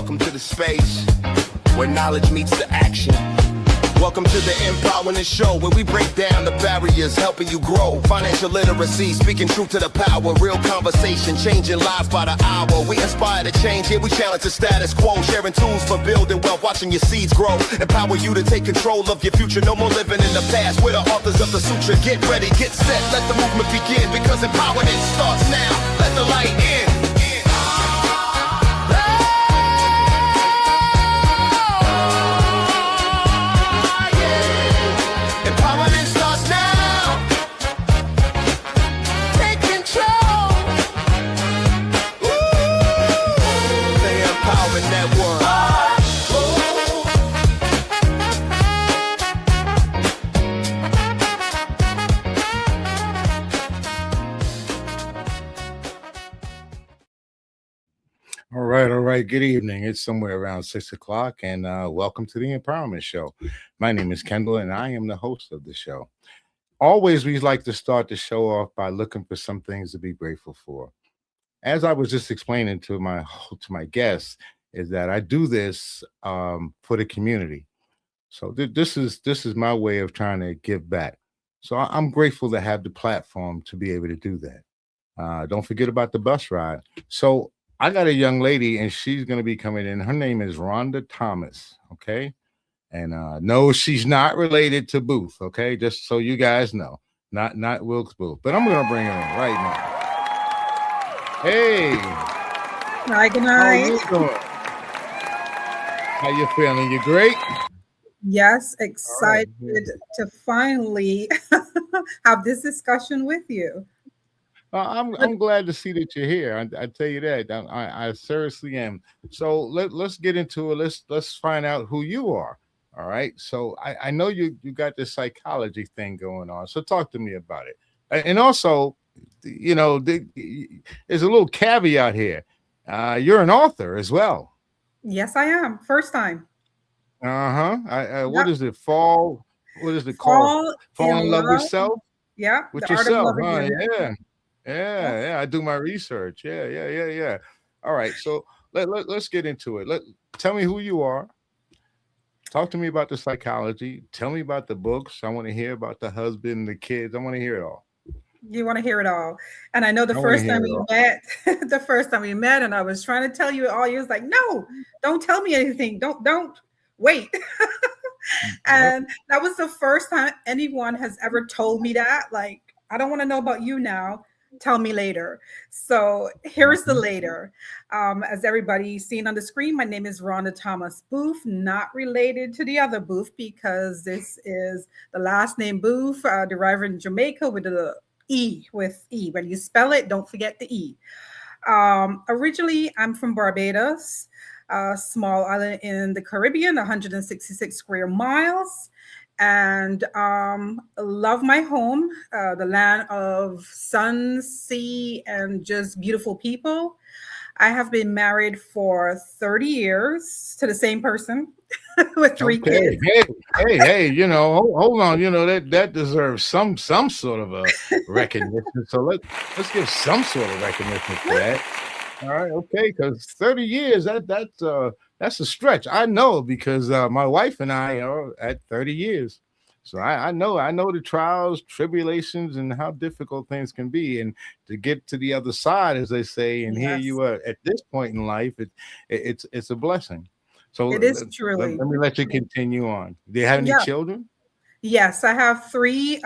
Welcome to the space where knowledge meets the action. Welcome to the Empowerment Show, where we break down the barriers, helping you grow. Financial literacy, speaking truth to the power. Real conversation, changing lives by the hour. We inspire to change, here we challenge the status quo. Sharing tools for building wealth, watching your seeds grow. Empower you to take control of your future. No more living in the past. We're the authors of the sutra. Get ready, get set, let the movement begin. Because empowerment starts now. Let the light in. All right. Good evening. It's somewhere around 6 o'clock, and welcome to the Empowerment Show. My name is Kendall, and I am the host of the show. Always, we like to start the show off by looking for some things to be grateful for. As I was just explaining to my guests, is that I do this for the community. So this is my way of trying to give back. So I'm grateful to have the platform to be able to do that. Don't forget about the bus ride. So I got a young lady, and she's going to be coming in. Her name is RHONDA Thomas, okay? And no, she's not related to Booth, okay? Just so you guys know, not Wilkes Booth. But I'm going to bring her in right now. Hey. Hi, good night. How you doing? How you feeling? You great? Yes, excited to finally have this discussion with you. I'm glad to see that you're here. I tell you that. I seriously am. So let's get into it. Let's find out who you are. All right. So I know you got this psychology thing going on. So talk to me about it. And also, you know, there's a little caveat here. You're an author as well. Yes, I am. First time. What is it? What is it called? Fall in love with self. Yeah. With yourself. Yeah. I do my research. Yeah. All right. So let's get into it. Tell me who you are. Talk to me about the psychology. Tell me about the books. I want to hear about the husband, the kids. I want to hear it all. You want to hear it all. And I know the first time we met, and I was trying to tell you all, you was like, no, don't tell me anything. Don't wait. And that was the first time anyone has ever told me that. Like, I don't want to know about you now. Tell me later. So here's the later. As everybody's seen on the screen, my name is RHONDA THOMAS-BOOTHE, not related to the other Booth, because this is the last name Booth, derived in Jamaica with the E, with E. When you spell it, don't forget the E. Originally, I'm from Barbados, a small island in the Caribbean, 166 square miles. And love my home, the land of sun, sea, and just beautiful people. I have been married for 30 years to the same person with 3 kids. Hey, you know, hold on, you know, that deserves some sort of a recognition. So let's give some sort of recognition for that. All right, okay, because 30 years, that's a stretch. I know, because my wife and I are at 30 years. So I know the trials, tribulations, and how difficult things can be. And to get to the other side, as they say, and here you are at this point in life, it's a blessing. So it is truly. Let me let you continue on. Do you have any children? Yes, I have three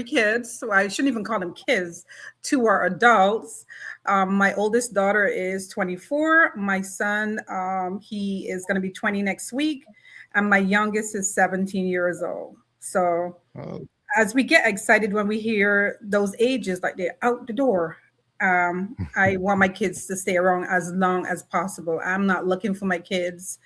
kids. So I shouldn't even call them kids. 2 are adults. My oldest daughter is 24. My son, he is going to be 20 next week. And my youngest is 17 years old. So as we get excited when we hear those ages, like they're out the door, I want my kids to stay around as long as possible. I'm not looking for my kids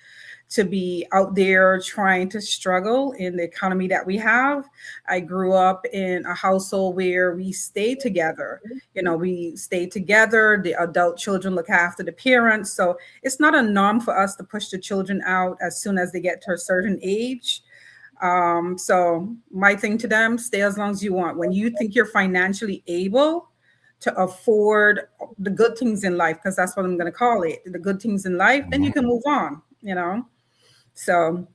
to be out there trying to struggle in the economy that we have. I grew up in a household where we stay together. You know, we stay together. The adult children look after the parents. So it's not a norm for us to push the children out as soon as they get to a certain age. So my thing to them, stay as long as you want. When you think you're financially able to afford the good things in life, because that's what I'm going to call it, the good things in life, then you can move on, you know. So,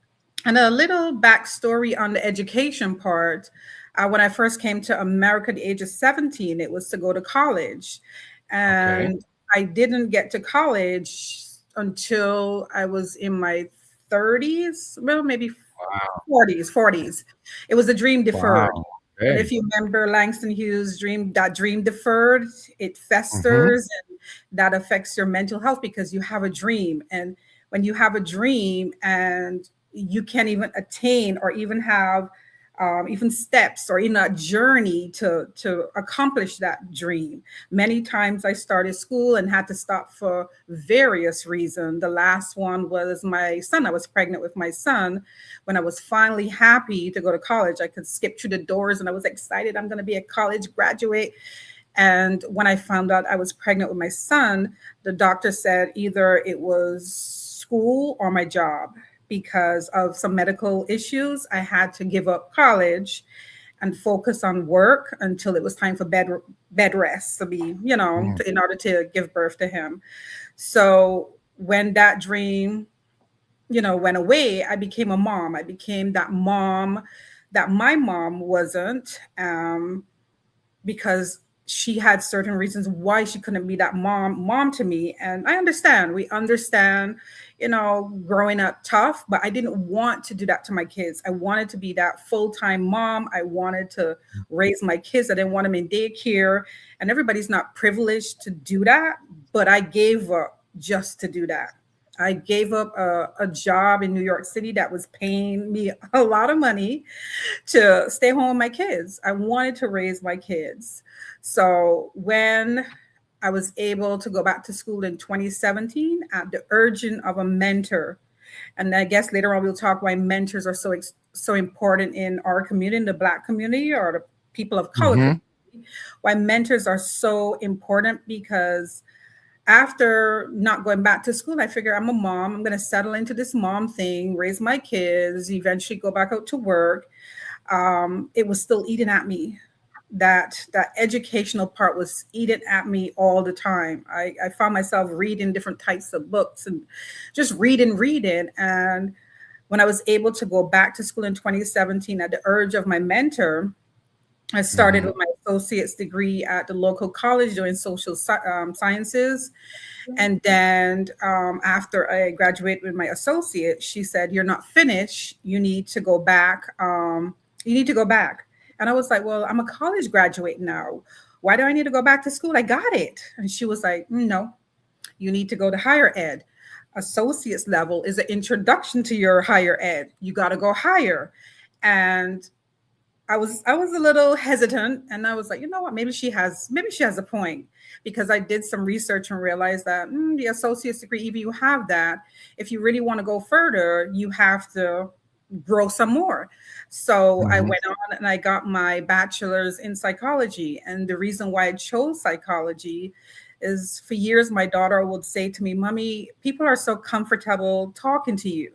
and a little backstory on the education part. When I first came to America at the age of 17, it was to go to college. Okay. And I didn't get to college until I was in my 30s, well, maybe Wow. 40s. It was a dream deferred. Wow. And Okay. if you remember Langston Hughes' dream, that dream deferred, it Mm-hmm. festers and that affects your mental health because you have a dream. And when you have a dream and you can't even attain or even have even steps or even a journey to accomplish that dream. Many times I started school and had to stop for various reasons. The last one was my son. I was pregnant with my son. When I was finally happy to go to college, I could skip through the doors and I was excited. I'm going to be a college graduate. And when I found out I was pregnant with my son, the doctor said either it was school or my job. Because of some medical issues, I had to give up college and focus on work until it was time for bed rest to be, you know, in order to give birth to him. So when that dream, you know, went away, I became a mom. I became that mom that my mom wasn't, because she had certain reasons why she couldn't be that mom to me. And I understand, we understand, you know, growing up tough, but I didn't want to do that to my kids. I wanted to be that full-time mom. I wanted to raise my kids. I didn't want them in daycare, and everybody's not privileged to do that, but I gave up just to do that. I gave up a job in New York City that was paying me a lot of money to stay home with my kids. I wanted to raise my kids. So when I was able to go back to school in 2017 at the urging of a mentor, and I guess later on we'll talk why mentors are so important in our community, in the Black community or the people of color Mm-hmm. community, why mentors are so important. Because after not going back to school, I figure I'm a mom. I'm going to settle into this mom thing, raise my kids, eventually go back out to work. It was still eating at me. That educational part was eating at me all the time. I found myself reading different types of books and just reading. And when I was able to go back to school in 2017 at the urge of my mentor, I started Mm-hmm. with my associate's degree at the local college doing social sciences. And then after I graduated with my associate, she said, "You're not finished. You need to go back. You need to go back." And I was like, "Well, I'm a college graduate now. Why do I need to go back to school? I got it." And she was like, "No, you need to go to higher ed. Associate's level is an introduction to your higher ed. You got to go higher." And I was a little hesitant, and I was like, you know what, maybe she has a point, because I did some research and realized that the associate's degree, even you have that, if you really want to go further, you have to grow some more. So I Mm-hmm. went on and I got my bachelor's in psychology. And the reason why I chose psychology is, for years my daughter would say to me, "Mommy, people are so comfortable talking to you.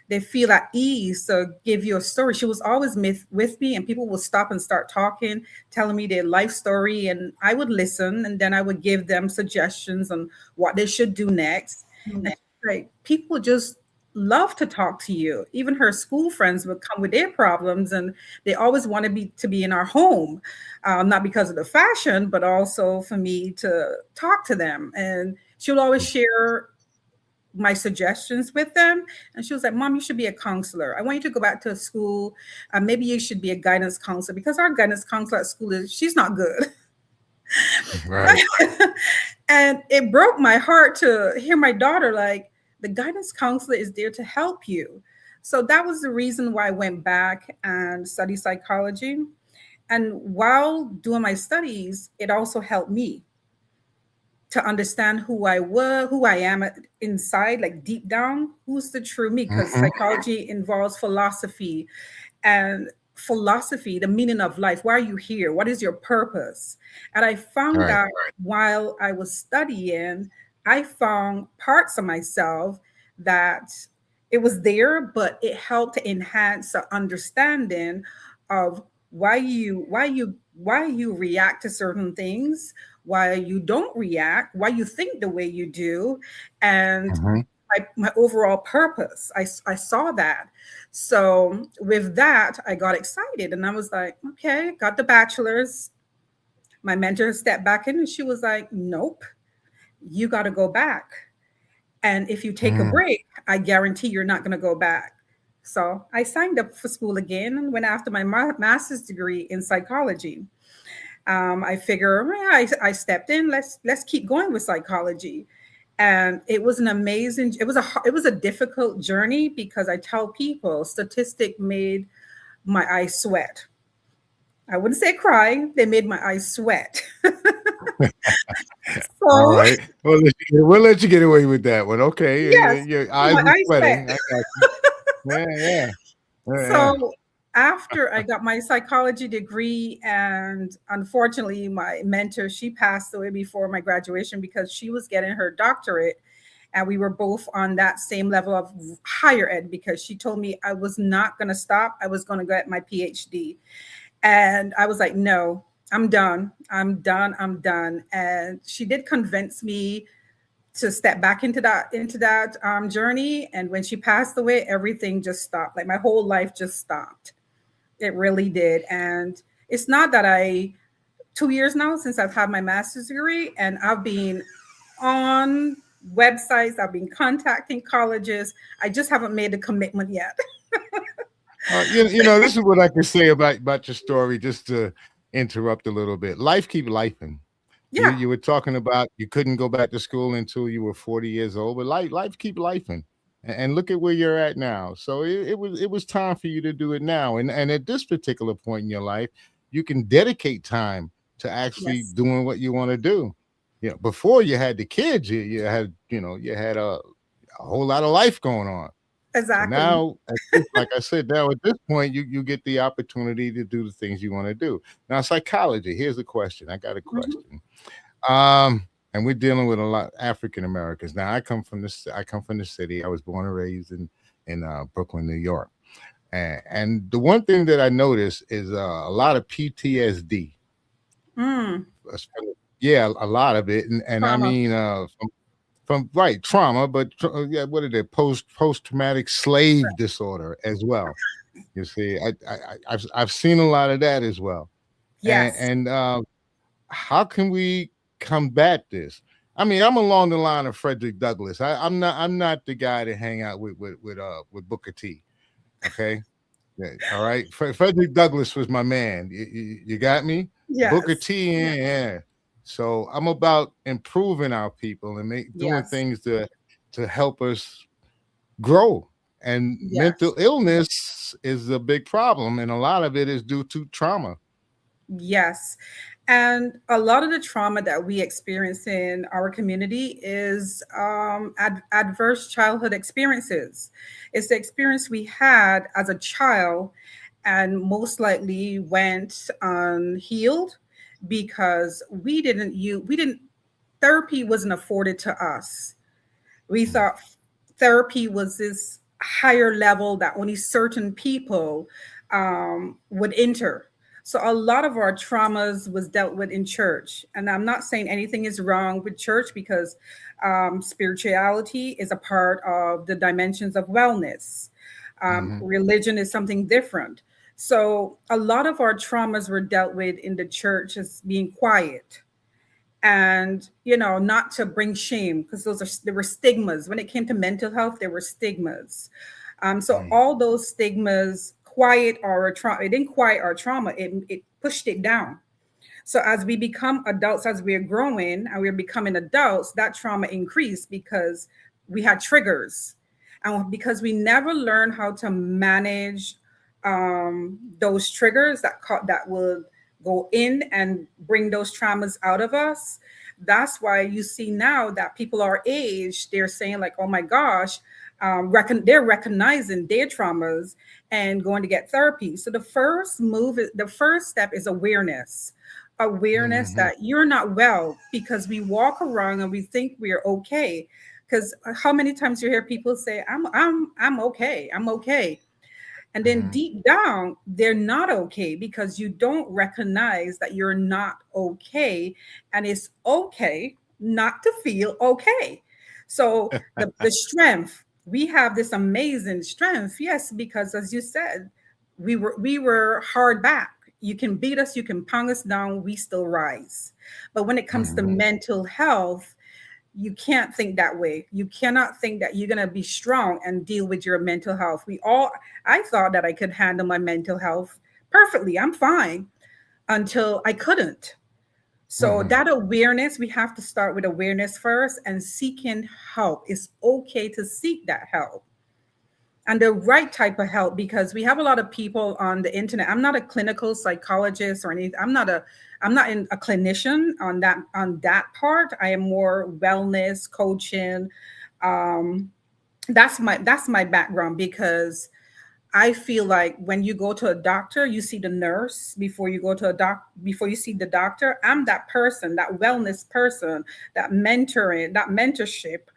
They feel at ease to give you a story." She was always with me, and people would stop and start talking, telling me their life story, and I would listen, and then I would give them suggestions on what they should do next. And like, people just love to talk to you. Even her school friends would come with their problems, and they always wanted me to be in our home, not because of the fashion, but also for me to talk to them. And she would always share my suggestions with them. And she was like, "Mom, you should be a counselor. I want you to go back to school. Maybe you should be a guidance counselor, because our guidance counselor at school she's not good." Right. And it broke my heart to hear my daughter like, the guidance counselor is there to help you. So that was the reason why I went back and studied psychology. And while doing my studies, it also helped me to understand who I am inside, like deep down, who's the true me. Because Mm-hmm. psychology involves philosophy, and philosophy, the meaning of life. Why are you here? What is your purpose? And I found Right. out while I was studying, I found parts of myself that it was there, but it helped to enhance the understanding of why you react to certain things, why you don't react, why you think the way you do, and Mhm. my overall purpose. I saw that. So with that, I got excited and I was like, okay, got the bachelor's. My mentor stepped back in and she was like, nope, you got to go back. And if you take a Mhm. break, I guarantee you're not going to go back. So I signed up for school again and went after my master's degree in psychology. I figure I stepped in. Let's keep going with psychology, and it was an amazing. It was a difficult journey because I tell people statistic made my eyes sweat. I wouldn't say cry. They made my eyes sweat. All So right. We'll let you get away with that one. Okay. yes, Your eyes my are eyes sweat. sweating. I got you. Yeah, yeah. Yeah. So after I got my psychology degree, and unfortunately, my mentor, she passed away before my graduation because she was getting her doctorate. And we were both on that same level of higher ed because she told me I was not going to stop. I was going to get my PhD. And I was like, no, I'm done. I'm done. I'm done. And she did convince me to step back into that journey. And when she passed away, everything just stopped. Like my whole life just stopped. It really did. And it's not that 2 years now since I've had my master's degree, and I've been on websites, I've been contacting colleges. I just haven't made the commitment yet. This is what I can say about your story, just to interrupt a little bit. Life keep lifing. You Yeah, you were talking about you couldn't go back to school until you were 40 years old, but life keep lifing. And look at where you're at now. So it was time for you to do it now. And at this particular point in your life, you can dedicate time to actually yes, doing what you want to do. Before you had the kids, you had a whole lot of life going on. But exactly. now, like I said, now at this point, you get the opportunity to do the things you want to do. Now, psychology. Here's a question. I got a Mhm. question. And we're dealing with a lot of African Americans. Now, I come from the city. I was born and raised in Brooklyn, New York. And the one thing that I noticed is a lot of PTSD. Mm, Yeah, a lot of it, and I trauma. mean from right trauma, but yeah, what is it? Post traumatic slave disorder as well. You see, I've seen a lot of that as well. Yes. And how can we combat this? I mean, I'm along the line of Frederick Douglass. I'm not the guy to hang out with Booker T. Okay, yeah, all right. Frederick Douglass was my man. You got me, Booker Yes. T. Yeah, yeah. So I'm about improving our people and doing Yes. things to help us grow. And mental Yes. illness is a big problem, and a lot of it is due to trauma. Yes. And a lot of the trauma that we experience in our community is adverse childhood experiences. It's the experience we had as a child and most likely went unhealed because we didn't, therapy wasn't afforded to us. We thought therapy was this higher level that only certain people would enter. So a lot of our traumas was dealt with in church. And I'm not saying anything is wrong with church because spirituality is a part of the dimensions of wellness. Hmm. Religion is something different. So a lot of our traumas were dealt with in the church as being quiet, and not to bring shame because there were stigmas when it came to mental health. There were stigmas. So all those stigmas quiet our trauma. It didn't quiet our trauma. It pushed it down. So as we become adults, as we're growing and we're becoming adults, that trauma increased because we had triggers, and because we never learned how to manage those triggers that would go in and bring those traumas out of us. That's why you see now that people our age, they're saying like, oh my gosh, they're recognizing their traumas and going to get therapy. So the first step is awareness Hmm. that you're not well, because we walk around and we think we're okay. Because how many times you hear people say, I'm okay, I'm okay. And then deep down, they're not okay because you don't recognize that you're not okay. And it's okay not to feel okay. So the strength, we have this amazing strength. Yes, because as you said, we were hard back. You can beat us, you can pound us down, we still rise. But when it comes to mental health, you can't think that way. You cannot think that you're going to be strong and deal with your mental health. I thought that I could handle my mental health perfectly. I'm fine until I couldn't. So that awareness, we have to start with awareness first and seeking help. It's okay to seek that help and the right type of help, because we have a lot of people on the internet. I'm not a clinical psychologist or anything. I'm not a clinician on that part. I am more wellness coaching. That's my background, because I feel like when you go to a doctor, you see the nurse before you go to before you see the doctor. I'm that person, that wellness person, that mentoring, that mentorship.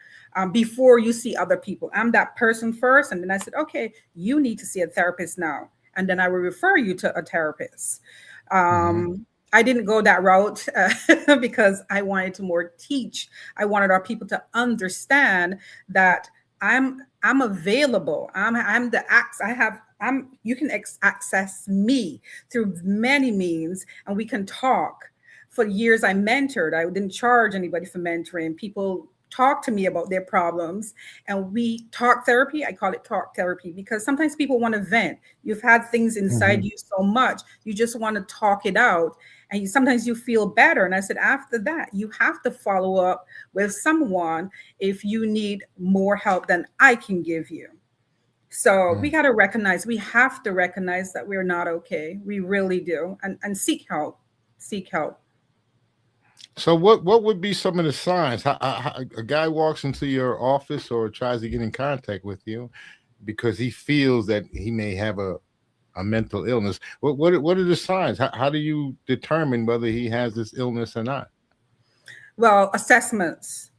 Before you see other people, I'm that person first. And then I said, okay, you need to see a therapist now. And then I will refer you to a therapist. I didn't go that route because I wanted to more teach. I wanted our people to understand that I'm available. I'm the you can access me through many means, and we can talk. For years I mentored. I didn't charge anybody for mentoring. People talk to me about their problems, and we talk therapy. I call it talk therapy because sometimes people want to vent. You've had things inside you so much, you just want to talk it out, and sometimes you feel better. And I said, after that, you have to follow up with someone if you need more help than I can give you. So we got to recognize, we have to recognize that we're not okay. We really do. And seek help. Seek help. So what would be some of the signs? How a guy walks into your office or tries to get in contact with you because he feels that he may have a mental illness. What are the signs? How do you determine whether he has this illness or not? Well, assessments.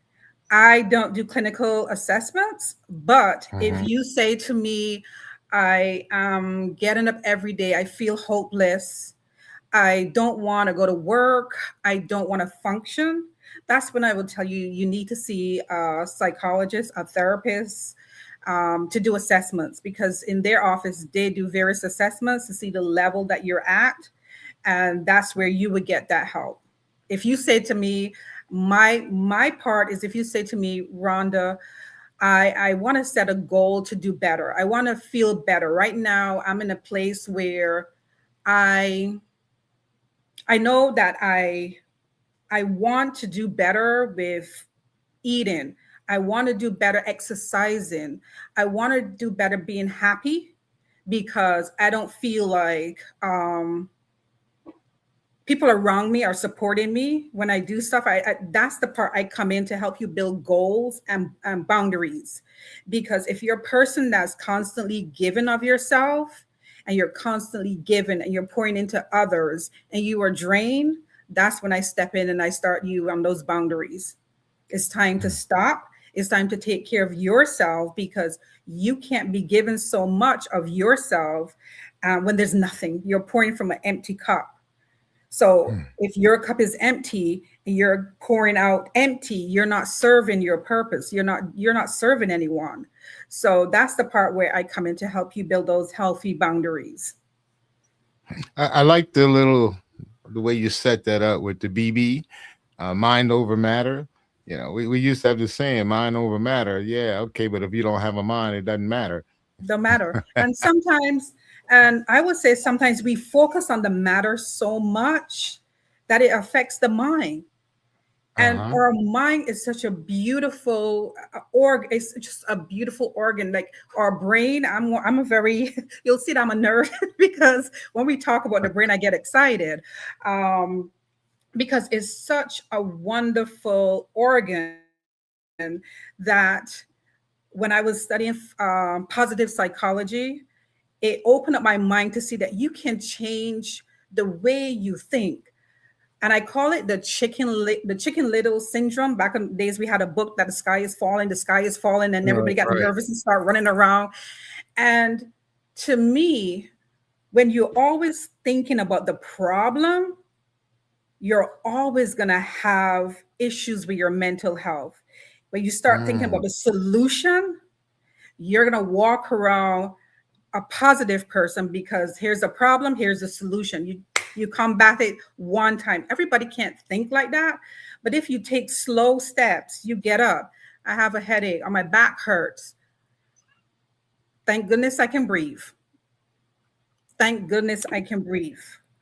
I don't do clinical assessments, but if you say to me, I am getting up every day, I feel hopeless, I don't want to go to work, I don't want to function, that's when I will tell you, you need to see a psychologist, a therapist, to do assessments, because in their office, they do various assessments to see the level that you're at. And that's where you would get that help. If you say to me, my part is, if you say to me, Rhonda, I want to set a goal to do better. I want to feel better. Right now, I'm in a place where I know that I want to do better with eating. I want to do better exercising. I want to do better being happy, because I don't feel like people around me are supporting me when I do stuff. That's the part I come in to help you build goals and boundaries. Because if you're a person that's constantly giving of yourself, and you're constantly giving and you're pouring into others and you are drained, that's when I step in and I start you on those boundaries. It's time to stop. It's time to take care of yourself, because you can't be given so much of yourself when there's nothing. You're pouring from an empty cup. So if your cup is empty and you're pouring out empty, you're not serving your purpose. You're not serving anyone. So that's the part where I come in to help you build those healthy boundaries. I like the way you set that up with the BB, mind over matter. You know, we used to have the saying, mind over matter. Yeah, okay, but if you don't have a mind, it doesn't matter. Don't matter. And sometimes, and I would say sometimes we focus on the matter so much that it affects the mind. And our mind is such a beautiful organ. It's just a beautiful organ. Like our brain, I'm a very, you'll see that I'm a nerd because when we talk about the brain, I get excited because it's such a wonderful organ that when I was studying positive psychology, it opened up my mind to see that you can change the way you think. And I call it the chicken little syndrome. Back in the days, we had a book that the sky is falling, and everybody got nervous and start running around. And to me, when you're always thinking about the problem, you're always going to have issues with your mental health. When you start thinking about the solution, you're going to walk around a positive person, because here's a problem, here's a solution. You combat it one time. Everybody can't think like that. But if you take slow steps, you get up. I have a headache, or my back hurts. Thank goodness I can breathe. Thank goodness I can breathe.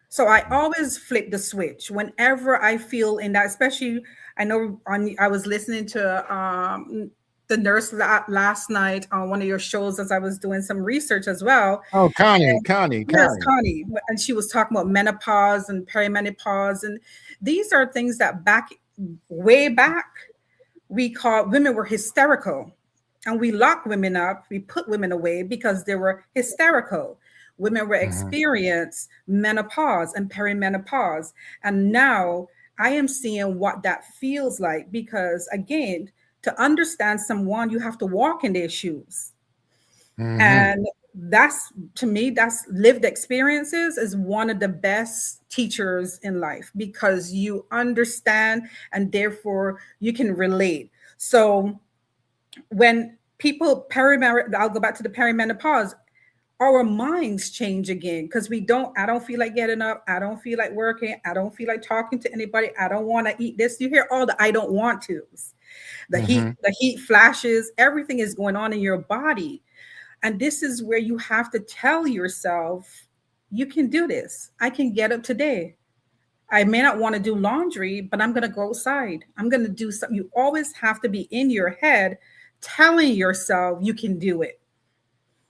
So I always flip the switch whenever I feel in that, especially I know I was listening to the nurse last night on one of your shows as I was doing some research as well. Oh, Connie. Yes, Connie. And she was talking about menopause and perimenopause. And these are things that way back, we called women were hysterical. And we locked women up. We put women away because they were hysterical. Women were experiencing menopause and perimenopause. And now I am seeing what that feels like, because again, to understand someone, you have to walk in their shoes. And that's, to me, that's lived experiences is one of the best teachers in life, because you understand and therefore you can relate. So when people I'll go back to the perimenopause, our minds change again, because I don't feel like getting up. I don't feel like working. I don't feel like talking to anybody. I don't want to eat this. You hear all the I don't want to's. The heat flashes, everything is going on in your body. And this is where you have to tell yourself, you can do this. I can get up today. I may not want to do laundry, but I'm going to go outside. I'm going to do something. You always have to be in your head telling yourself you can do it.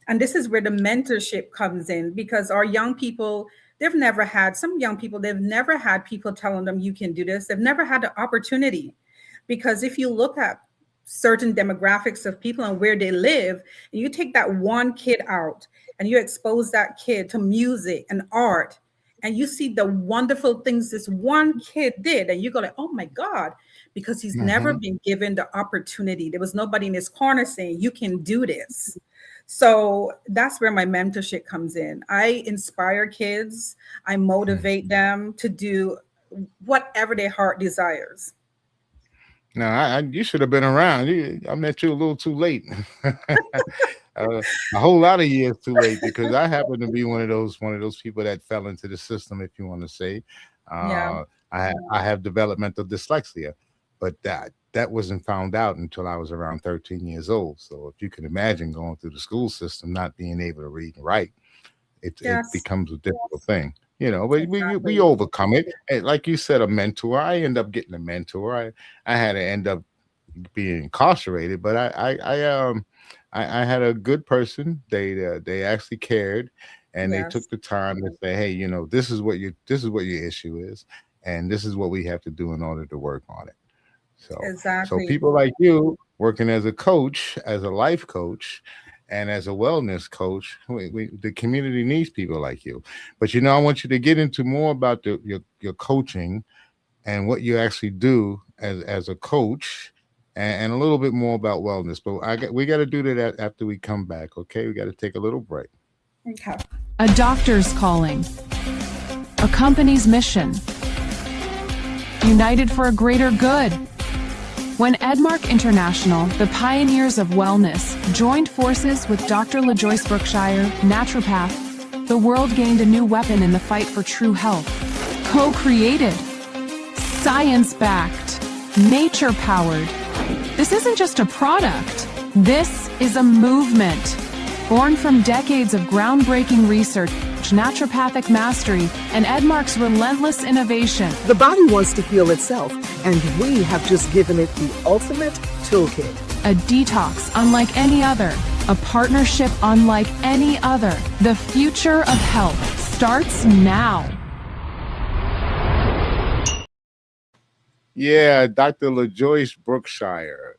And this is where the mentorship comes in, because our young people, they've never had people telling them you can do this. They've never had the opportunity, because if you look at certain demographics of people and where they live, and you take that one kid out and you expose that kid to music and art, and you see the wonderful things this one kid did, and you go like, oh my God, because he's never been given the opportunity. There was nobody in his corner saying, you can do this. So that's where my mentorship comes in. I inspire kids. I motivate them to do whatever their heart desires. No, you should have been around. I met you a little too late. A whole lot of years too late, because I happen to be one of those people that fell into the system, if you want to say. I have developmental dyslexia, but that wasn't found out until I was around 13 years old. So if you can imagine going through the school system, not being able to read and write, it becomes a difficult thing. But exactly. we overcome it. And like you said, a mentor. I end up getting a mentor. I had to end up being incarcerated, but I had a good person. They actually cared, and they took the time to say, hey, this is what your issue is, and this is what we have to do in order to work on it. So exactly. So people like you working as a coach, as a life coach, and as a wellness coach, the community needs people like you. But I want you to get into more about your coaching and what you actually do as a coach, and a little bit more about wellness. But we got to do that after we come back. Okay, we got to take a little break. Okay. A doctor's calling. A company's mission. United for a greater good. When Edmark International, the pioneers of wellness, joined forces with Dr. LaJoyce Brookshire, naturopath, the world gained a new weapon in the fight for true health. Co-created, science-backed, nature-powered. This isn't just a product. This is a movement. Born from decades of groundbreaking research, naturopathic mastery, and Edmark's relentless innovation. The body wants to heal itself, and we have just given it the ultimate toolkit. A detox unlike any other. A partnership unlike any other. The future of health starts now. Yeah, Dr. LaJoyce Brookshire.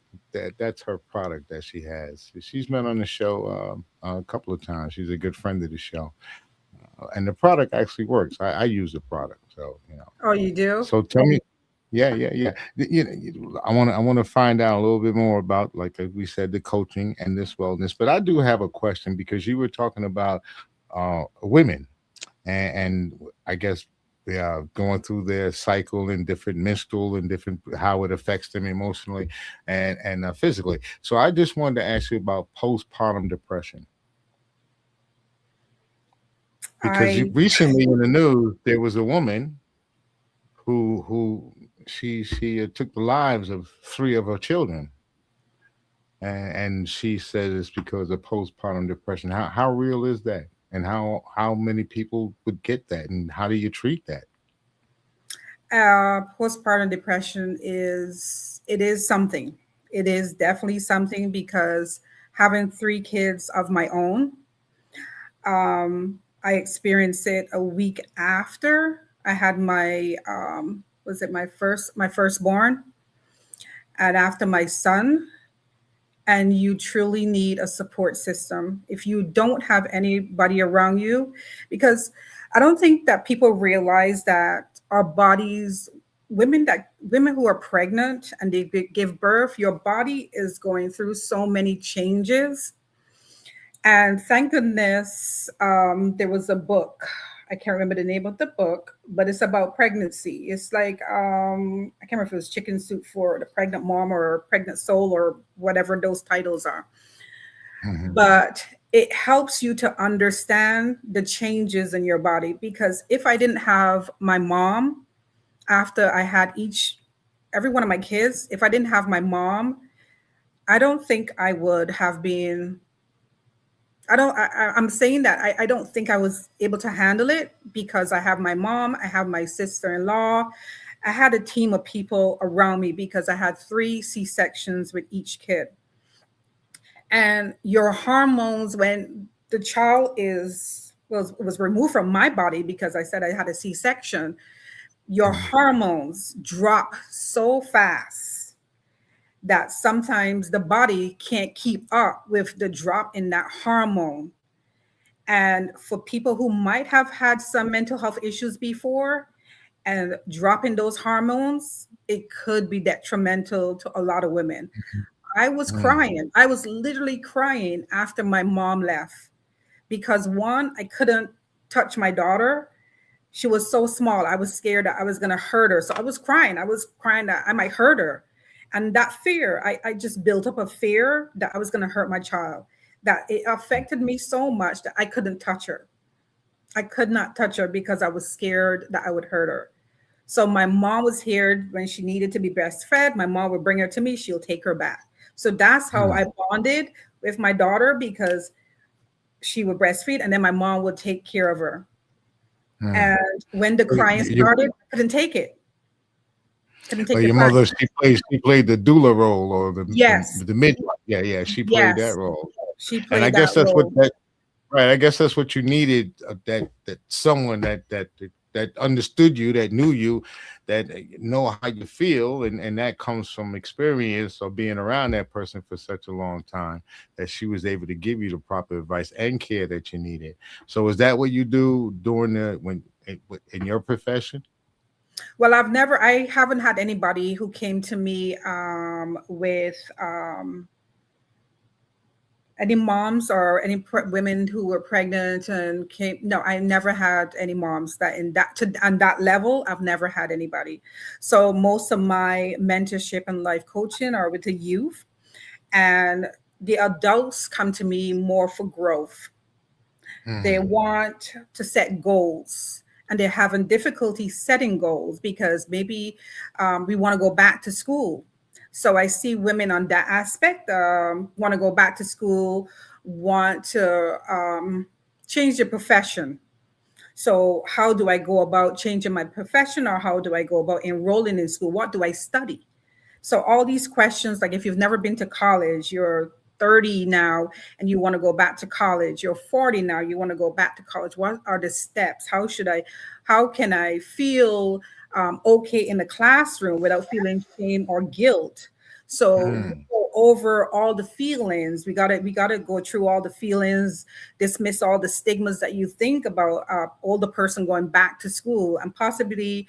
That's her product that she has. She's been on the show a couple of times. She's a good friend of the show. And the product actually works. I use the product. So, Oh, you do? So tell me, Yeah. I want to find out a little bit more about, like we said, the coaching and this wellness. But I do have a question because you were talking about women, and I guess going through their cycle and different menstrual and different how it affects them emotionally and physically. So I just wanted to ask you about postpartum depression because recently in the news there was a woman who she took the lives of 3 of her children, and she said it's because of postpartum depression. How real is that, and how many people would get that, and how do you treat that? Postpartum depression is something. It is definitely something because having 3 kids of my own, I experienced it a week after I had my was it my firstborn, and after my son. And you truly need a support system. If you don't have anybody around you, because I don't think that people realize that our bodies, women who are pregnant and they give birth, your body is going through so many changes. And thank goodness, there was a book. I can't remember the name of the book, but it's about pregnancy. It's like, I can't remember if it was Chicken Soup for the Pregnant Mom or Pregnant Soul or whatever those titles are. Mm-hmm. But it helps you to understand the changes in your body. Because if I didn't have my mom after I had every one of my kids, if I didn't have my mom, I don't think I would have been I'm saying that I don't think I was able to handle it because I have my mom, I have my sister-in-law. I had a team of people around me because I had 3 C-sections with each kid. And your hormones, when the child was removed from my body because I said I had a C-section, your hormones drop so fast that sometimes the body can't keep up with the drop in that hormone. And for people who might have had some mental health issues before and dropping those hormones, it could be detrimental to a lot of women. I was crying. I was literally crying after my mom left because, one, I couldn't touch my daughter. She was so small. I was scared that I was going to hurt her. So I was crying. I was crying that I might hurt her. And that fear, I just built up a fear that I was going to hurt my child, that it affected me so much that I couldn't touch her. I could not touch her because I was scared that I would hurt her. So my mom was here when she needed to be breastfed. My mom would bring her to me. She'll take her back. So that's how I bonded with my daughter, because she would breastfeed and then my mom would take care of her. And when the crying started, I couldn't take it. Your mother, she played the doula role, or the midwife. Yeah, she played that role. She played and I that guess that's role. Right. I guess that's what you needed. That someone that understood you, that knew you, that know how you feel, and that comes from experience of being around that person for such a long time, that she was able to give you the proper advice and care that you needed. So is that what you do in your profession? Well, I haven't had anybody who came to me with any moms or any women who were pregnant and came. No, I never had any moms on that level. I've never had anybody. So most of my mentorship and life coaching are with the youth, and the adults come to me more for growth. They want to set goals. And they're having difficulty setting goals because maybe we want to go back to school. So I see women on that aspect, want to go back to school, want to change their profession. So how do I go about changing my profession, or how do I go about enrolling in school? What do I study? So all these questions, like if you've never been to college, you're 30 now and you want to go back to college, you're 40 now, you want to go back to college. What are the steps? How can I feel okay in the classroom without feeling shame or guilt? So over all the feelings. We gotta go through all the feelings, dismiss all the stigmas that you think about older person going back to school and possibly,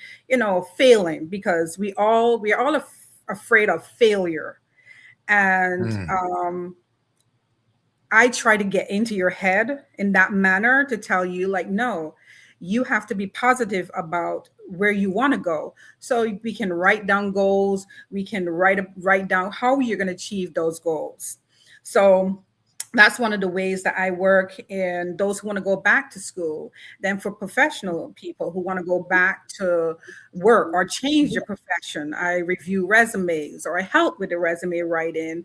failing, because we are all afraid of failure. And I try to get into your head in that manner to tell you, like, no, you have to be positive about where you want to go. So we can write down goals. We can write down how you're going to achieve those goals. So that's one of the ways that I work. And those who want to go back to school, then for professional people who want to go back to work or change their profession, I review resumes or I help with the resume writing.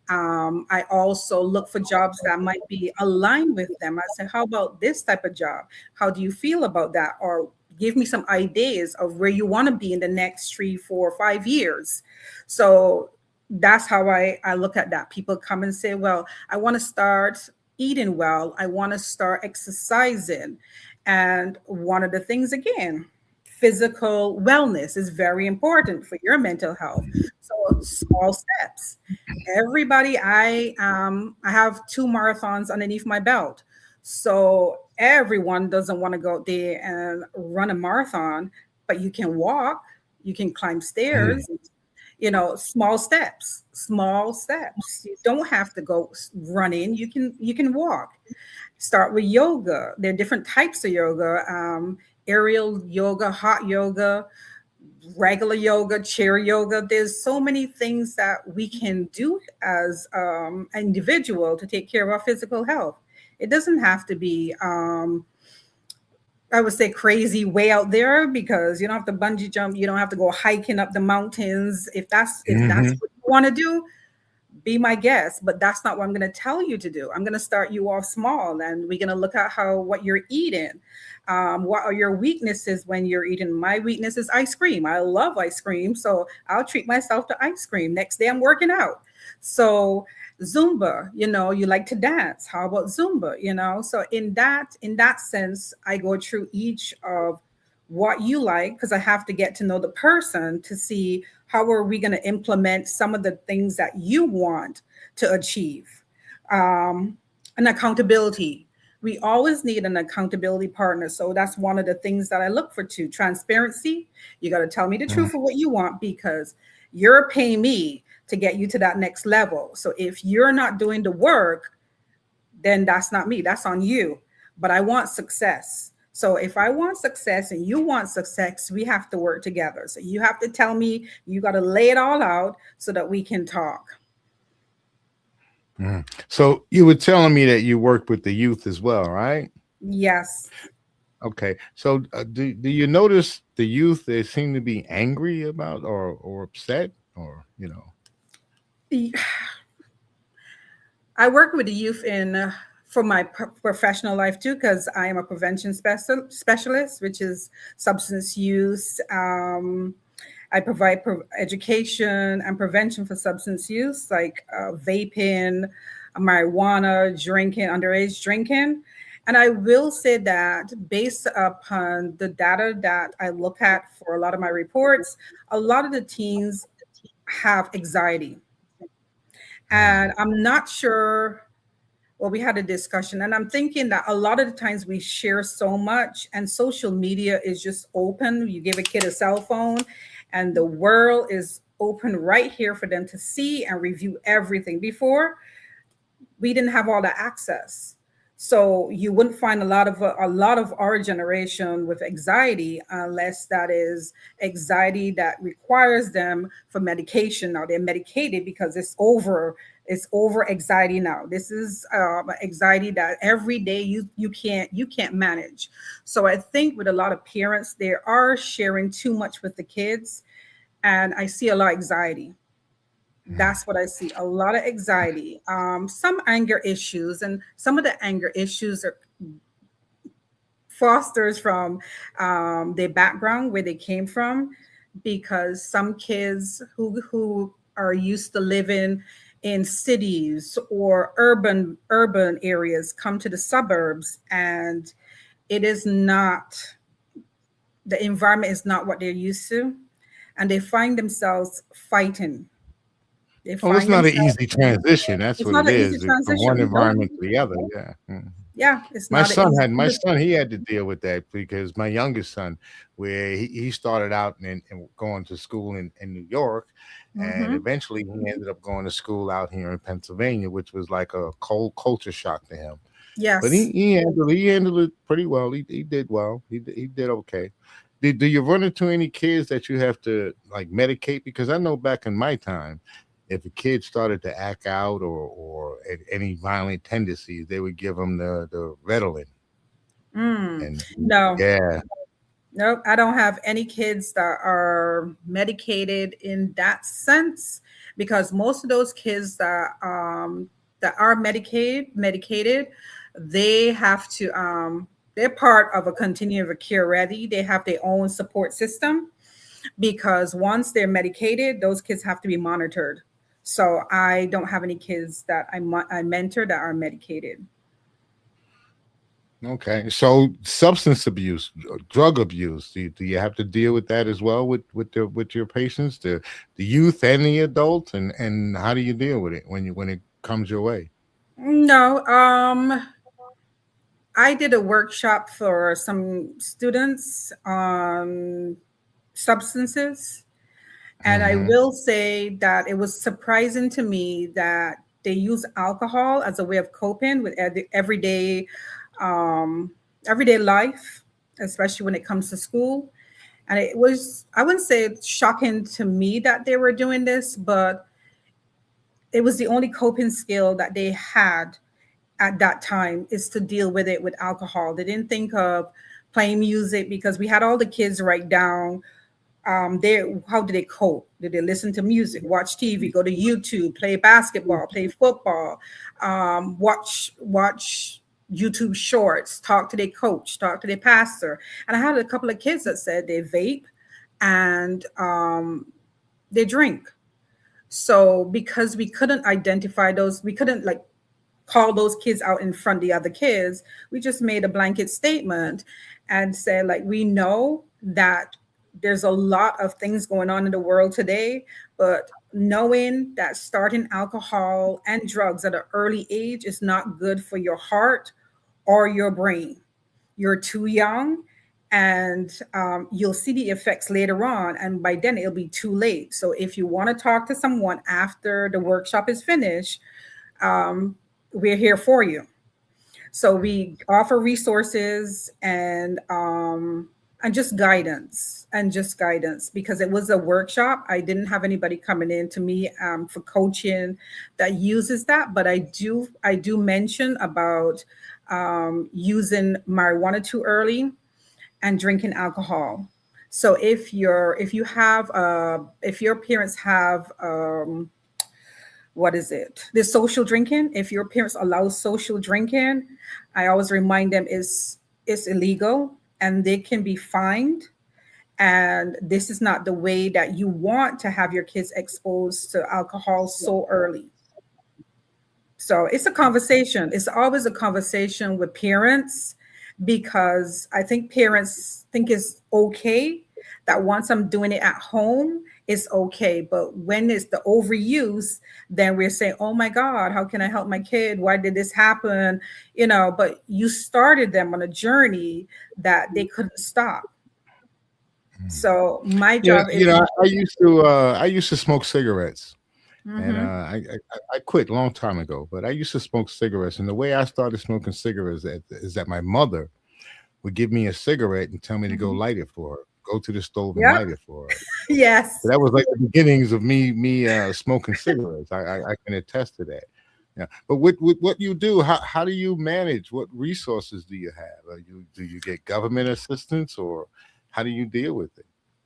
I also look for jobs that might be aligned with them. I say, how about this type of job? How do you feel about that? Or give me some ideas of where you want to be in the next 3, 4, 5 years. So that's how I look at that. People come and say, well, I want to start eating well. I want to start exercising. And one of the things, again, physical wellness is very important for your mental health. So small steps. Everybody, I have 2 marathons underneath my belt. So everyone doesn't want to go out there and run a marathon, but you can walk, you can climb stairs. Small steps. You don't have to go running. You can walk. Start with yoga. There are different types of yoga, aerial yoga, hot yoga, regular yoga, chair yoga. There's so many things that we can do as an individual to take care of our physical health. It doesn't have to be I would say crazy way out there, because you don't have to bungee jump. You don't have to go hiking up the mountains. If that's what you want to do, be my guest. But that's not what I'm going to tell you to do. I'm going to start you off small, and we're going to look at what you're eating. What are your weaknesses when you're eating? My weakness is ice cream. I love ice cream, so I'll treat myself to ice cream. Next day I'm working out. So Zumba, you like to dance. How about Zumba? So in that sense, I go through each of what you like, because I have to get to know the person to see how are we going to implement some of the things that you want to achieve. An accountability. We always need an accountability partner. So that's one of the things that I look for too. Transparency. You got to tell me the truth of what you want, because you're paying me to get you to that next level. So if you're not doing the work, then that's not me, that's on you. But I want success. So if I want success and you want success, we have to work together. So you have to tell me, you got to lay it all out so that we can talk. So you were telling me that you work with the youth as well, right? Yes. Okay. So do you notice the youth, they seem to be angry about or upset, or, I work with the youth for my professional life too, because I am a prevention specialist, which is substance use. I provide education and prevention for substance use, like vaping, marijuana, drinking, underage drinking. And I will say that based upon the data that I look at for a lot of my reports, a lot of the teens have anxiety. And I'm not sure, well, we had a discussion, and I'm thinking that a lot of the times we share so much, and social media is just open. You give a kid a cell phone and the world is open right here for them to see and review everything. Before, we didn't have all the access. So you wouldn't find a lot of our generation with anxiety, unless that is anxiety that requires them for medication. Now they're medicated because it's over anxiety now. This is anxiety that every day you can't manage. So I think with a lot of parents, they are sharing too much with the kids, and I see a lot of anxiety. That's what I see, a lot of anxiety, some anger issues, and some of the anger issues are fosters from their background, where they came from, because some kids who are used to living in cities or urban areas come to the suburbs, and it is not, the environment is not what they're used to, and they find themselves fighting. They Oh, it's find not an themselves. easy transition. That's It's what not it an easy is. It's from one transition. Nope. environment to the other. Yeah. Mm. Yeah, it's My not an son easy had my transition. son. He had to deal with that because my youngest son, where he started out and going to school in New York, and Hmm. eventually he ended up going to school out here in Pennsylvania, which was like a cold culture shock to him. But Yes. he handled it pretty well. He did well. He did okay. Do you run into any kids that you have to like medicate? Because I know back in my time, if a kid started to act out or had any violent tendencies, they would give them the Ritalin. Mm. And No, yeah, nope. I don't have any kids that are medicated in that sense because most of those kids that are medicated, they have to they're part of a continuum of care ready. They have their own support system because once they're medicated, those kids have to be monitored. So I don't have any kids that I mentor that are medicated. okay. So substance abuse, drug abuse, do you have to deal with that as well with your patients, the youth and the adult, and how do you deal with it when it comes your way? No, I did a workshop for some students on substances, and I Hmm. will say that it was surprising to me that they use alcohol as a way of coping with um, everyday life, especially when it comes to school. And it was, I wouldn't say it's shocking to me that they were doing this, but it was the only coping skill that they had at that time is to deal with it with alcohol. They didn't think of playing music because we had all the kids write down they how did they cope? Did they listen to music, watch TV, go to YouTube, play basketball, play football, watch YouTube shorts, talk to their coach, talk to their pastor. And I had a couple of kids that said they vape and they drink. So because we couldn't identify those, we couldn't like call those kids out in front of the other kids. We just made a blanket statement and said, like, we know that there's a lot of things going on in the world today, but knowing that starting alcohol and drugs at an early age is not good for your heart or your brain. You're too young, and you'll see the effects later on. And by then, it'll be too late. So if you want to talk to someone after the workshop is finished, um, we're here for you. So we offer resources and just guidance because it was a workshop. I didn't have anybody coming in to me for coaching that uses that, but I do mention about using marijuana too early and drinking alcohol. So if your parents have what is it? The social drinking. If your parents allow social drinking, I always remind them it's illegal and they can be fined. And this is not the way that you want to have your kids exposed to alcohol so early. So it's a conversation. It's always a conversation with parents because I think parents think it's okay that once I'm doing it at home, it's okay. But when it's the overuse, then we're saying, oh my God, how can I help my kid? Why did this happen? But you started them on a journey that they couldn't stop. So my Yeah, job is, I used to smoke cigarettes. And mhm, I quit a long time ago, but I used to smoke cigarettes. And the way I started smoking cigarettes is that my mother would give me a cigarette and tell me to go mhm. light it for her. Go to the stove and Yep. light it for her. So Yes. that was like the beginnings of me smoking cigarettes. I can attest to that. Yeah, but with what you do, how do you manage? What resources do you have? Do you get government assistance, or how do you deal with it?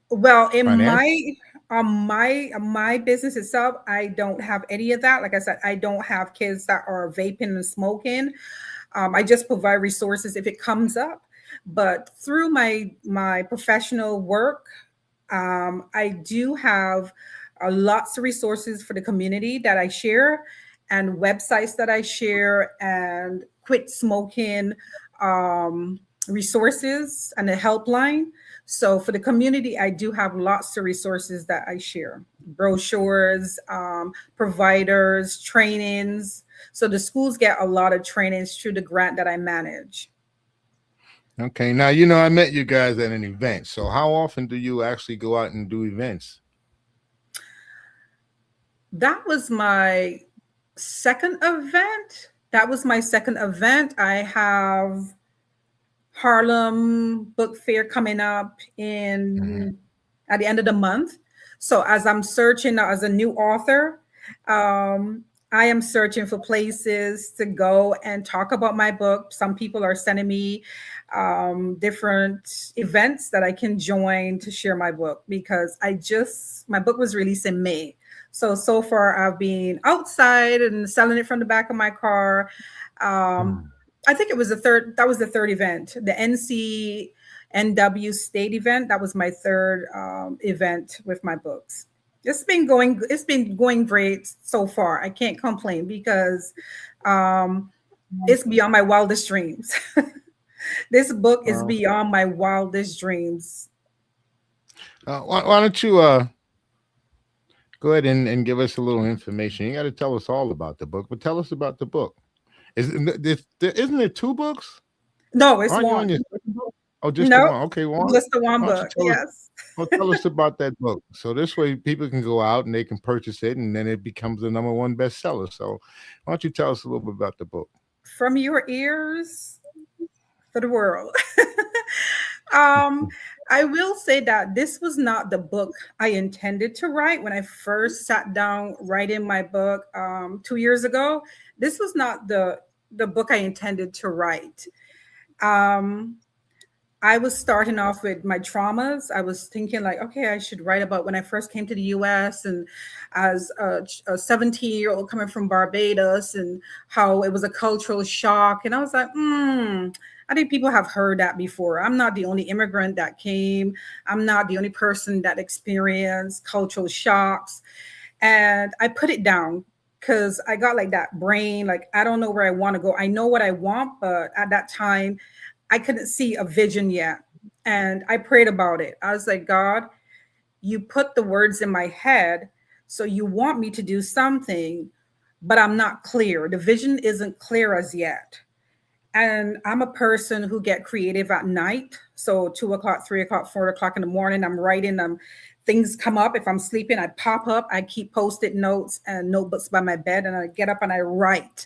Well, in Financial? my business itself, I don't have any of that. Like I said, I don't have kids that are vaping and smoking. I just provide resources if it comes up. But through my professional work, I do have lots of resources for the community that I share, and websites that I share, and quit smoking um, resources and a helpline. So for the community, I do have lots of resources that I share, brochures, providers, trainings. So the schools get a lot of trainings through the grant that I manage. Okay. Now, you know, I met you guys at an event. So how often do you actually go out and do events? That was my second event. I have Harlem Book Fair coming up in at the end of the month. So as I'm searching as a new author, I am searching for places to go and talk about my book. Some people are sending me different events that I can join to share my book, because my book was released in May. So far I've been outside and selling it from the back of my car. I think that was the third event, the NCNW state event. That was my third event with my books. It's been going great so far. I can't complain, because it's beyond my wildest dreams. This book is beyond my wildest dreams. Why don't you go ahead and give us a little information? You got to tell us all about the book, but tell us about the book. Isn't there two books? No, it's one. Oh, just the one. Okay, one. Just the one book. Yes. Well, tell us about that book. So this way people can go out and they can purchase it, and then it becomes the #1 bestseller. So why don't you tell us a little bit about the book? From your ears to the world. I will say that this was not the book I intended to write when I first sat down writing my book 2 years ago. This was not the book I intended to write. I was starting off with my traumas. I was thinking like, okay, I should write about when I first came to the US and as a 17-year-old coming from Barbados, and how it was a cultural shock. And I was like, I think people have heard that before. I'm not the only immigrant that came. I'm not the only person that experienced cultural shocks. And I put it down because I got like that brain, like, I don't know where I want to go. I know what I want, but at that time, I couldn't see a vision yet. And I prayed about it. I was like, God, you put the words in my head. So you want me to do something, but I'm not clear. The vision isn't clear as yet. And I'm a person who get creative at night. So 2 o'clock, 3 o'clock, 4 o'clock in the morning, I'm writing. Things come up. If I'm sleeping, I pop up. I keep Post-it notes and notebooks by my bed, and I get up and I write.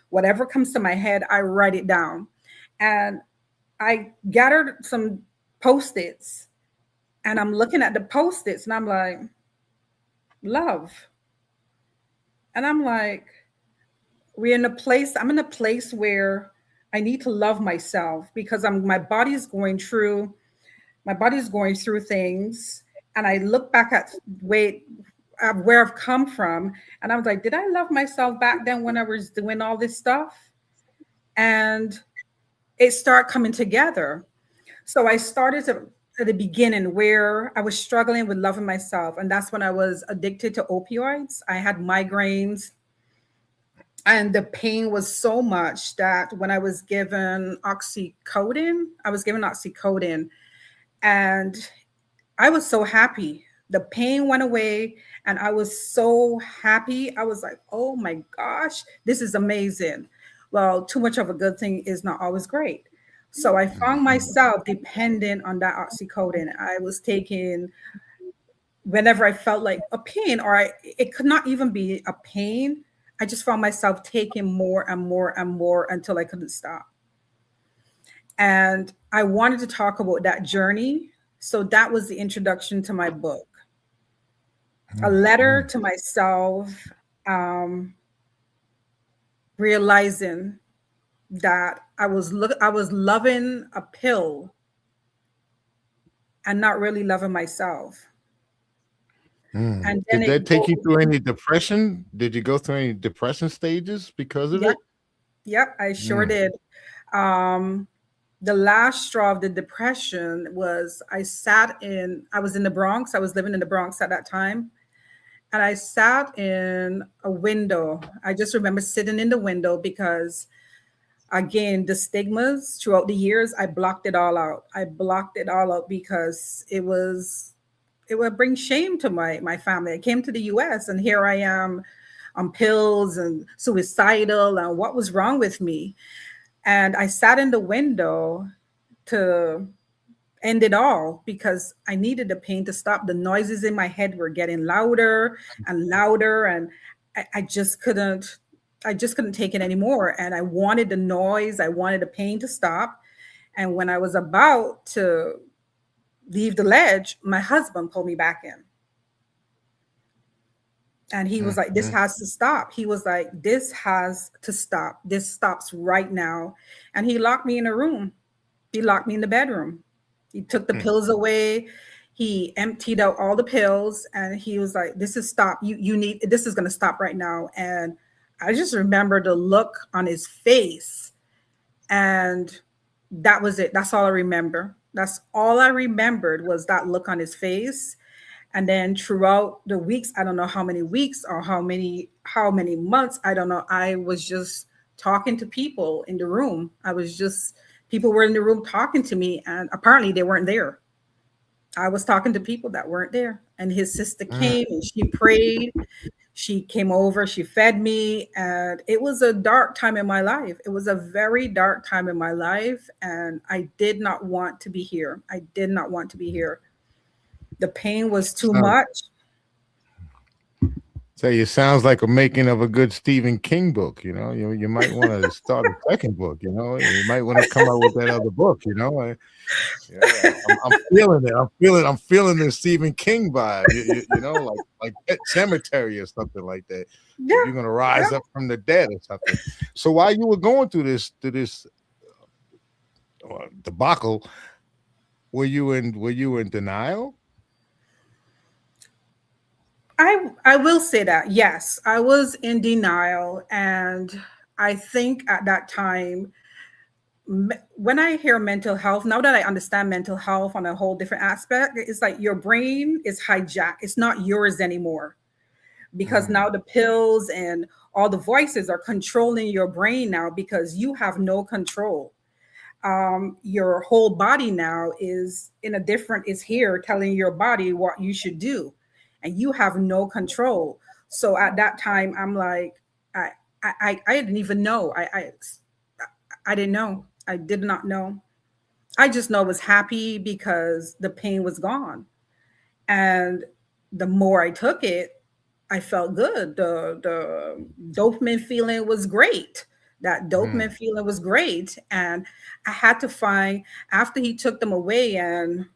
Whatever comes to my head, I write it down. And I gathered some Post-its, and I'm looking at the Post-its, and I'm like, love. And I'm like, I'm in a place where I need to love myself, because my body's going through things. And I look back at where I've come from, and I was like, did I love myself back then when I was doing all this stuff? And it started coming together. So I started at the beginning where I was struggling with loving myself. And that's when I was addicted to opioids. I had migraines. And the pain was so much that when I was given oxycodone, and I was so happy. The pain went away and I was so happy. I was like, oh my gosh, this is amazing. Well, too much of a good thing is not always great. So I found myself dependent on that oxycodone. I was taking whenever I felt like a pain, or it could not even be a pain. I just found myself taking more and more and more until I couldn't stop. And I wanted to talk about that journey. So that was the introduction to my book. A letter to myself, realizing that I was loving a pill and not really loving myself. And then did that take you through any depression? Did you go through any depression stages because of it? Yep, I sure did. The last straw of the depression was I was in the Bronx. I was living in the Bronx at that time. And I sat in a window. I just remember sitting in the window because again, the stigmas throughout the years, I blocked it all out. I blocked it all out because it would bring shame to my family. I came to the US and here I am on pills and suicidal, and what was wrong with me? And I sat in the window to end it all because I needed the pain to stop. The noises in my head were getting louder and louder, and I just couldn't take it anymore. And I wanted the noise, I wanted the pain to stop. And when I was about to leave the ledge, my husband pulled me back in. And he was like, this has to stop. He was like, this has to stop. This stops right now. And he locked me in a room. He locked me in the bedroom. He took the pills away. He emptied out all the pills. And he was like, this is stop. You need, this is going to stop right now. And I just remember the look on his face. And that was it. That's all I remember. That's all I remembered was that look on his face. And then throughout the weeks, I don't know how many weeks or how many months, I don't know. I was just talking to people in the room. People were in the room talking to me, and apparently they weren't there. I was talking to people that weren't there. And his sister came and she prayed. She came over, she fed me, and it was a dark time in my life. It was a very dark time in my life, and I did not want to be here. I did not want to be here. The pain was too much. So it sounds like a making of a good Stephen King book. You know, you might want to start a second book. You know, you might want to come out with that other book. You know, I'm feeling it. I'm feeling the Stephen King vibe. You know, like Pet Cemetery or something like that. Yeah, you're gonna rise up from the dead or something. So while you were going through this debacle, were you in denial? I will say that, yes, I was in denial. And I think at that time, when I hear mental health, now that I understand mental health on a whole different aspect, it's like your brain is hijacked. It's not yours anymore because now the pills and all the voices are controlling your brain now because you have no control. Your whole body now is here telling your body what you should do. And you have no control. So at that time, I'm like, I didn't even know. I didn't know. I did not know. I just know I was happy because the pain was gone. And the more I took it, I felt good. The dopamine feeling was great. That dopamine feeling was great. And I had to find, after he took them away and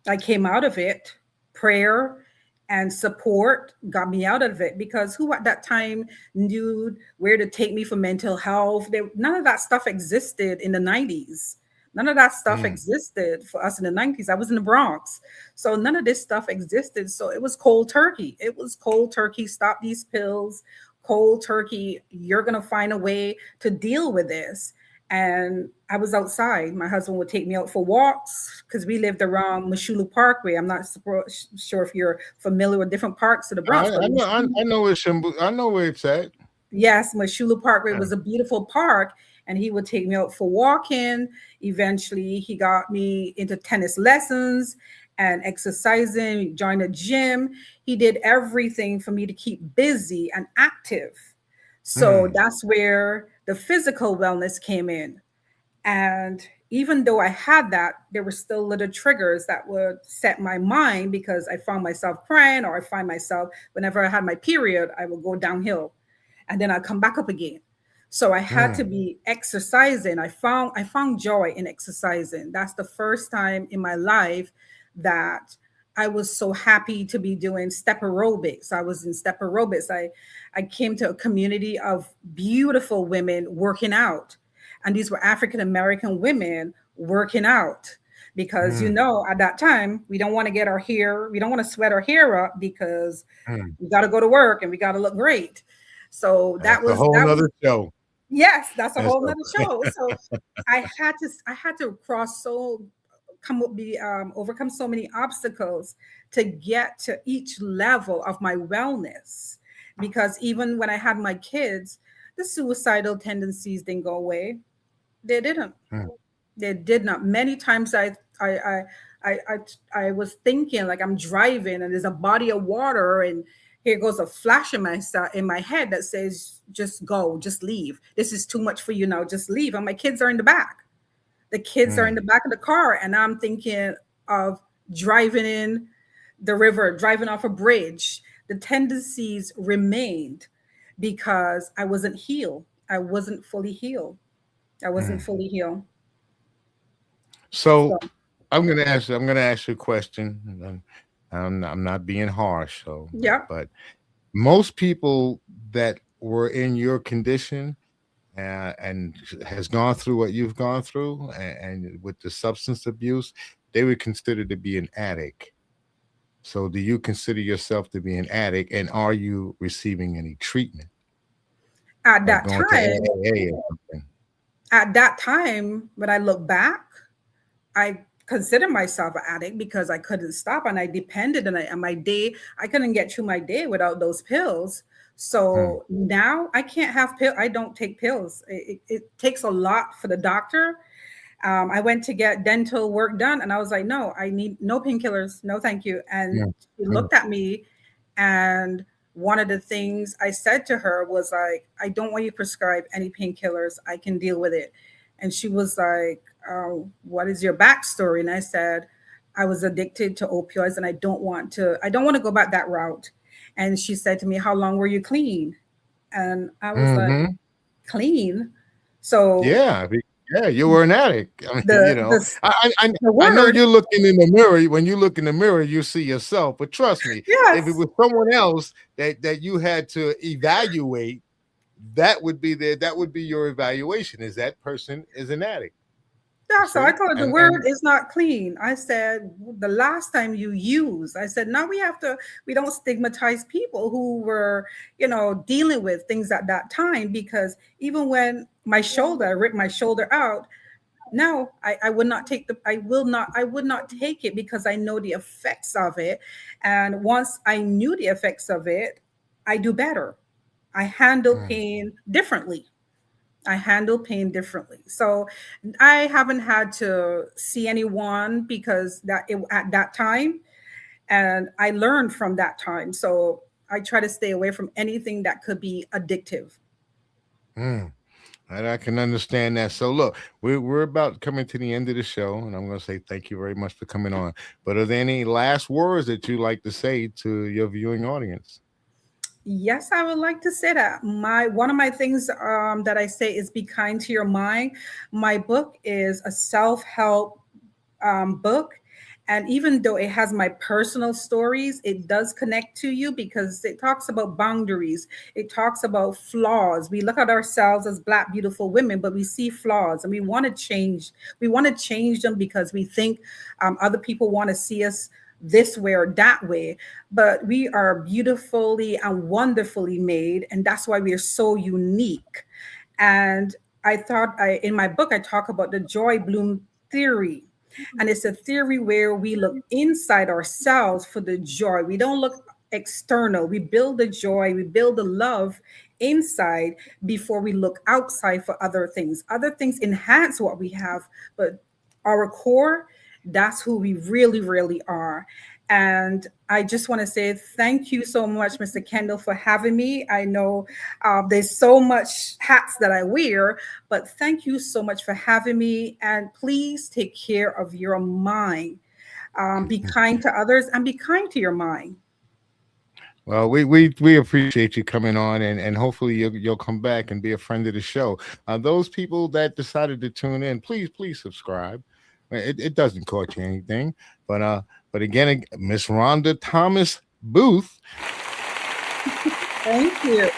I came out of it, prayer and support got me out of it, because who at that time knew where to take me for mental health? None of that stuff existed in the 90s. None of that stuff existed for us in the 90s. I was in the Bronx. So none of this stuff existed. So it was cold turkey. It was cold turkey. Stop these pills. Cold turkey. You're going to find a way to deal with this. And I was outside. My husband would take me out for walks because we lived around Moshulu Parkway. I'm not sure if you're familiar with different parks of the Bronx. I know where it's at. Yes, Moshulu Parkway was a beautiful park, and he would take me out for walking. Eventually, he got me into tennis lessons and exercising, joined a gym. He did everything for me to keep busy and active. So that's where the physical wellness came in. And even though I had that, there were still little triggers that would set my mind, because I found myself crying, or I find myself, whenever I had my period, I would go downhill and then I'd come back up again. So I had to be exercising. I found joy in exercising. That's the first time in my life that I was so happy to be doing step aerobics. I was in step aerobics. I came to a community of beautiful women working out. And these were African-American women working out, because, you know, at that time, we don't want to get our hair, we don't want to sweat our hair up, because we got to go to work and we got to look great. So that's a whole nother show. Yes, that's a whole nother show. So I had to overcome so many obstacles to get to each level of my wellness, because even when I had my kids, the suicidal tendencies didn't go away. They didn't. Hmm. They did not. Many times I was thinking, like, I'm driving and there's a body of water, and here goes a flash in my head that says, just go, just leave. This is too much for you now. Just leave. And my kids are in the back. The kids are in the back of the car, and I'm thinking of driving in the river, driving off a bridge. The tendencies remained because I wasn't healed. I wasn't fully healed. I wasn't fully healed. So So, I'm gonna ask you a question. And I'm not being harsh, so yeah. but most people that were in your condition and has gone through what you've gone through, and with the substance abuse, they would consider to be an addict. So, do you consider yourself to be an addict, and are you receiving any treatment, At like that going to time, AA or something? at that time, when I look back, I consider myself an addict because I couldn't stop and I depended on my day. I couldn't get through my day without those pills. Hmm. So now I can't have pills. I don't take pills. It takes a lot for the doctor. I went to get dental work done and I was like, no, I need no painkillers. No, thank you. And Yeah. she looked at me, and one of the things I said to her was like, I don't want you to prescribe any painkillers. I can deal with it. And she was like, what is your backstory? And I said, I was addicted to opioids and I don't want to go back that route. And she said to me, how long were you clean? And I was like, Mm-hmm. clean. So Yeah, yeah, you were an addict. I mean, the the the I know word, you're looking in the mirror. When you look in the mirror, you see yourself. But trust me, if it yes. was someone else that you had to evaluate, that would be your evaluation. Is that person is an addict? You Yeah, so I see, told her the and word is not clean. I said the last time you use, I said now we don't stigmatize people who were, dealing with things at that time, because even when I ripped my shoulder out, no, I would not take I would not take it because I know the effects of it. And once I knew the effects of it, I do better. I handle mm, pain differently. I handle pain differently. So I haven't had to see anyone because at that time, and I learned from that time. So I try to stay away from anything that could be addictive. mm, and I can understand that. So look, we're about coming to the end of the show, and I'm going to say thank you very much for coming on. But are there any last words that you like to say to your viewing audience? Yes, I would like to say that. My One of my things that I say is be kind to your mind. My book is a self-help book. And even though it has my personal stories, it does connect to you because it talks about boundaries. It talks about flaws. We look at ourselves as Black, beautiful women, but we see flaws and we want to change. We want to change them because we think other people want to see us this way or that way. But we are beautifully and wonderfully made. And that's why we are so unique. And in my book, I talk about the joy bloom theory. And it's a theory where we look inside ourselves for the joy. We don't look external. We build the joy, we build the love inside before we look outside for other things. Other things enhance what we have, but our core, that's who we really, really are. And I just want to say thank you so much, Mr. Kendall, for having me. I know there's so much hats that I wear, but thank you so much for having me. And please take care of your mind. Be kind to others and be kind to your mind. Well, we appreciate you coming on, and hopefully you'll come back and be a friend of the show. Those people that decided to tune in, please subscribe. It doesn't cost you anything, but again, Miss Rhonda Thomas Booth, Thank you.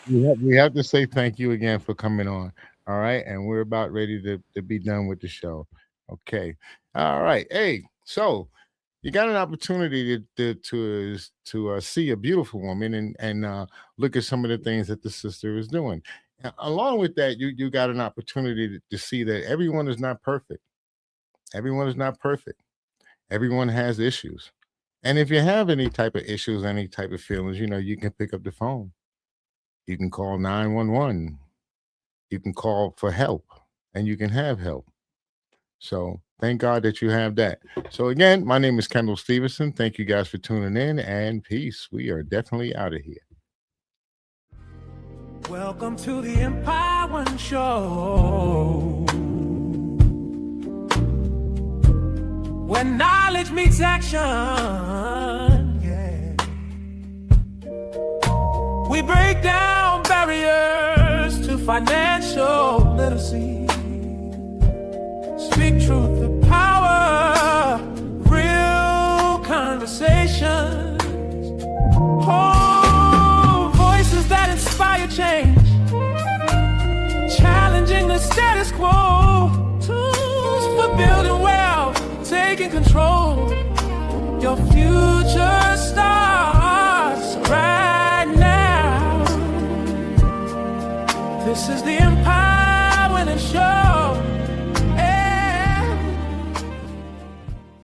we have to say thank you again for coming on. All right, and we're about ready to be done with the show. Okay, all right. Hey, so you got an opportunity to see a beautiful woman and look at some of the things that the sister is doing. Along with that, you got an opportunity to see that everyone is not perfect. Everyone is not perfect. Everyone has issues. And if you have any type of issues, any type of feelings, you can pick up the phone. You can call 911. You can call for help, and you can have help. So thank God that you have that. So again, my name is Kendall Stevenson. Thank you guys for tuning in, and peace. We are definitely out of here. Welcome to the Empire One Show, where knowledge meets action. Yeah. We break down barriers to financial literacy. Speak truth to power, real conversations. Oh, voices that inspire change, challenging the status quo. Tools for building wealth, taking control. Your future starts right now. This is the Empire Winning Show.